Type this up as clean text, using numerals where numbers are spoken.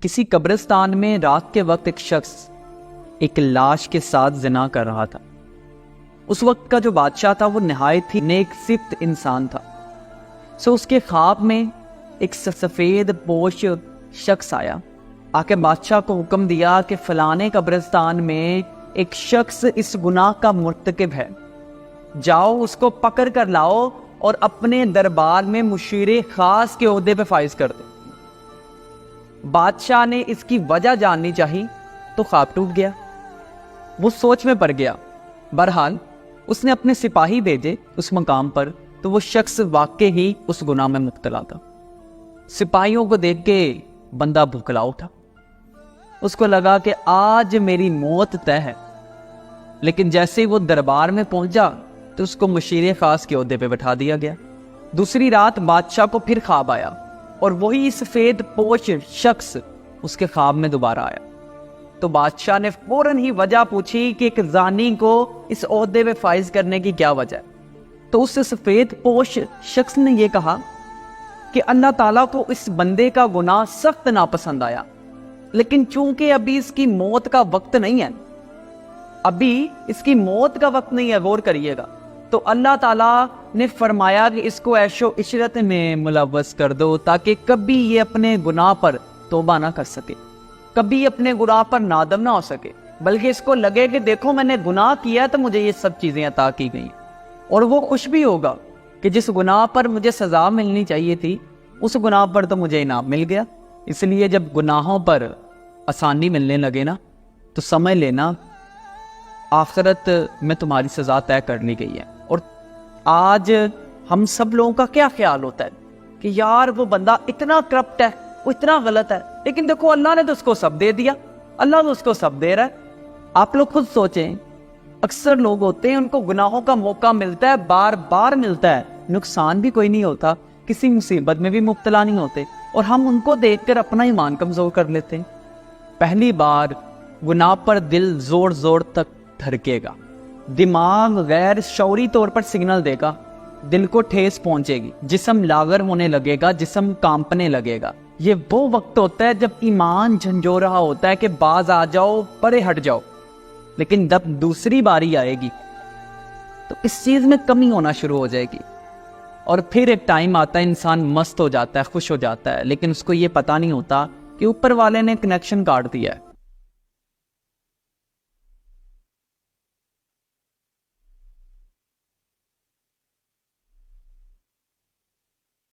کسی قبرستان میں رات کے وقت ایک شخص ایک لاش کے ساتھ زنا کر رہا تھا۔ اس وقت کا جو بادشاہ تھا وہ نہایت ہی نیک صفت انسان تھا۔ اس کے خواب میں ایک سفید پوش شخص آیا، آ کے بادشاہ کو حکم دیا کہ فلانے قبرستان میں ایک شخص اس گناہ کا مرتکب ہے، جاؤ اس کو پکڑ کر لاؤ اور اپنے دربار میں مشیر خاص کے عہدے پہ فائز کر دو۔ بادشاہ نے اس کی وجہ جاننی چاہی تو خواب ٹوٹ گیا، وہ سوچ میں پڑ گیا۔ بہرحال اس نے اپنے سپاہی بھیجے اس مقام پر، تو وہ شخص واقعی ہی اس گناہ میں مبتلا تھا۔ سپاہیوں کو دیکھ کے بندہ بھوکلا اٹھا، اس کو لگا کہ آج میری موت طے ہے، لیکن جیسے ہی وہ دربار میں پہنچا تو اس کو مشیر خاص کے عہدے پہ بٹھا دیا گیا۔ دوسری رات بادشاہ کو پھر خواب آیا اور وہی سفید پوش شخص اس کے خواب میں دوبارہ آیا، تو بادشاہ نے فوراً ہی وجہ پوچھی کہ ایک زانی کو اس عہدے پہ فائز کرنے کی کیا وجہ ہے۔ تو اس سفید پوش شخص نے یہ کہا کہ اللہ تعالیٰ کو اس بندے کا گناہ سخت ناپسند آیا، لیکن چونکہ ابھی اس کی موت کا وقت نہیں ہے، غور کریے گا، تو اللہ تعالیٰ نے فرمایا کہ اس کو عیش و عشرت میں ملوث کر دو تاکہ کبھی یہ اپنے گناہ پر توبہ نہ کر سکے، کبھی اپنے گناہ پر نادم نہ ہو سکے، بلکہ اس کو لگے کہ دیکھو میں نے گناہ کیا تو مجھے یہ سب چیزیں عطا کی گئی، اور وہ خوش بھی ہوگا کہ جس گناہ پر مجھے سزا ملنی چاہیے تھی اس گناہ پر تو مجھے انعام مل گیا۔ اس لیے جب گناہوں پر آسانی ملنے لگے نا تو سمجھ لینا آخرت میں تمہاری سزا طے کر لی گئی ہے۔ اور آج ہم سب لوگوں کا کیا خیال ہوتا ہے کہ یار وہ بندہ اتنا کرپٹ ہے، وہ اتنا غلط ہے، لیکن دیکھو اللہ نے تو اس کو سب دے دیا، اللہ تو اس کو سب دے رہا ہے۔ آپ لوگ خود سوچیں، اکثر لوگ ہوتے ہیں ان کو گناہوں کا موقع ملتا ہے، بار بار ملتا ہے، نقصان بھی کوئی نہیں ہوتا، کسی مصیبت میں بھی مبتلا نہیں ہوتے، اور ہم ان کو دیکھ کر اپنا ایمان کمزور کر لیتے ہیں۔ پہلی بار گناہ پر دل زور زور تک دھڑکے گا، دماغ غیر شعوری طور پر سگنل دے گا، دل کو ٹھیس پہنچے گی، جسم لاغر ہونے لگے گا، جسم کانپنے لگے گا۔ یہ وہ وقت ہوتا ہے جب ایمان جھنجھو رہا ہوتا ہے کہ باز آ جاؤ، پرے ہٹ جاؤ، لیکن جب دوسری باری آئے گی تو اس چیز میں کمی ہونا شروع ہو جائے گی، اور پھر ایک ٹائم آتا ہے انسان مست ہو جاتا ہے، خوش ہو جاتا ہے، لیکن اس کو یہ پتہ نہیں ہوتا کہ اوپر والے نے کنیکشن کاٹ دیا ہے۔